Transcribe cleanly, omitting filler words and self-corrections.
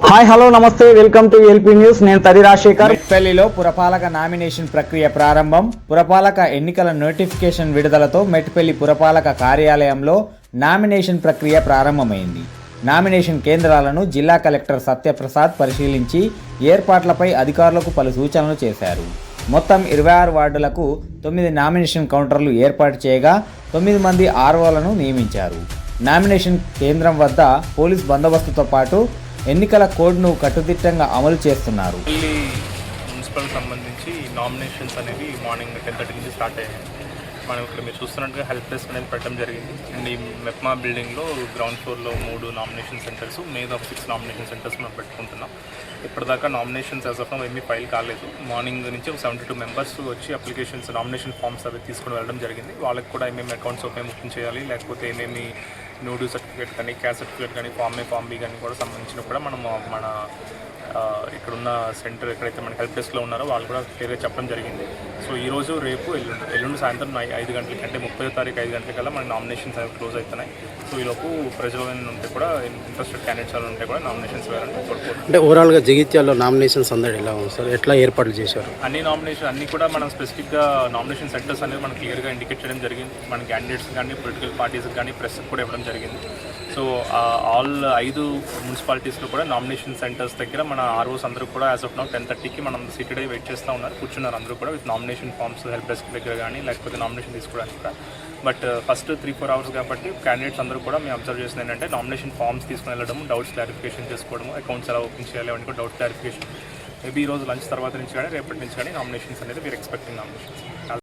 Hi hello నమస్తే welcome to LP news. నేను తడి రాజశేఖర్. మెట్పల్లిలో పురపాలక నామినేషన్ ప్రక్రియ ప్రారంభం. పురపాలక ఎన్నికల నోటిఫికేషన్ విడుదలతో మెట్పల్లి పురపాలక కార్యాలయంలో నామినేషన్ ప్రక్రియ ప్రారంభమైంది. నామినేషన్ కేంద్రాలను జిల్లా కలెక్టర్ సత్యప్రసాద్ పరిశీలించి ఏర్పాట్లపై అధికారులకు పలు సూచనలు చేశారు. మొత్తం 26 వార్డులకు 9 నామినేషన్ కౌంటర్లు ఏర్పాటు చేయగా 9 మంది ఆర్ఓలను నియమించారు. నామినేషన్ కేంద్రం వద్ద పోలీస్ బందోబస్తుతో పాటు ఎన్నికల కోడ్ను కట్టుదిట్టంగా అమలు చేస్తున్నారు. మున్సిపల్ సంబంధించి నామినేషన్స్ అనేవి మార్నింగ్ 10:30 నుంచి స్టార్ట్ అయ్యాయి. మనం ఇక్కడ మీరు చూస్తున్నట్టుగా హెల్ప్ డెస్క్ అనేది పెట్టడం జరిగింది. అండ్ ఈ మెప్మా బిల్డింగ్లో గ్రౌండ్ ఫ్లోర్లో 3 నామినేషన్ సెంటర్స్, మీద 6 నామినేషన్ సెంటర్స్ మనం పెట్టుకుంటున్నాం. ఇప్పటిదాకా నామినేషన్స్ యాజ్ ఆఫ్ నౌ ఏమీ ఫైల్ కాలేదు. మార్నింగ్ నుంచి ఒక 72 మెంబర్స్ వచ్చి అప్లికేషన్స్ నామినేషన్ ఫామ్స్ అవి తీసుకుని వెళ్ళడం జరిగింది. వాళ్ళకి కూడా ఏమేమి అకౌంట్స్ ఓపెన్ చేయాలి, లేకపోతే ఏమేమి నోడు సర్టిఫికేట్ కానీ, క్యాస్ట్ సర్టిఫికేట్ కానీ, ఫామ్ బి కానీ కూడా సంబంధించిన కూడా మనం మన ఇక్కడున్న సెంటర్ ఎక్కడైతే మన హెల్ప్ డెస్క్లో ఉన్నారో వాళ్ళు కూడా క్లియర్గా చెప్పడం జరిగింది. సో ఈరోజు రేపు ఎల్లుండి సాయంత్రం 5 గంటలకి, అంటే 30వ తారీఖు 5 గంటలకల్లా మన నామినేషన్స్ అవి క్లోజ్ అవుతున్నాయి. సో ఈలోపు ప్రజలు ఉంటే కూడా, ఇంట్రెస్టెడ్ క్యాండిడేట్స్ వాళ్ళు ఉంటే కూడా నామినేషన్స్ వేయాలని కోరుకోవచ్చు. అంటే ఓవరాల్గా జగిత్యాలలో నామినేషన్స్ అందరూ ఎలా ఉంది సార్? ఎట్లా ఏర్పాట్లు చేశారు? అన్ని కూడా మనం స్పెసిఫిక్గా నామినేషన్ సెంటర్స్ అనేది మనం క్లియర్గా ఇండికేట్ చేయడం జరిగింది. మన క్యాండిడేట్స్ కానీ, పొలిటికల్ పార్టీస్ కానీ, ప్రెస్కి కూడా ఇవ్వడం జరిగింది. సో ఆల్ 5 మున్సిపాలిటీస్లో కూడా నామినేషన్ సెంటర్స్ దగ్గర మన ఆర్ఓస్ అందరూ కూడా యాజ్ ఆఫ్ నౌ 10:30కి మనం సీటెడ్ అయ్యి వెయిట్ చేస్తూ ఉన్నారు, కూర్చున్నారు అందరూ కూడా with nomination forms help desk దగ్గర కానీ, లేకపోతే నామినేషన్ తీసుకోవడానికి కూడా. బట్ ఫస్ట్ 3-4 అవర్స్ కాబట్టి క్యాండిడేట్స్ అందరూ కూడా మేము అబ్జర్వ్ చేసింది ఏంటంటే నామినేషన్ ఫామ్స్ తీసుకుని వెళ్ళడం, డౌట్స్ క్లారిఫికేషన్ చేసుకోవడం, అకౌంట్స్ ఎలా ఓపెన్ చేయాలి అవన్నీ కూడా డౌట్ క్లారిఫికేషన్. మేబీ ఈరోజు లంచ్ తర్వాత నుంచి కానీ, రేపటి నుంచి కానీ నామినేషన్స్ అనేది వీఆర్ ఎక్స్పెక్టింగ్ నామినేషన్స్.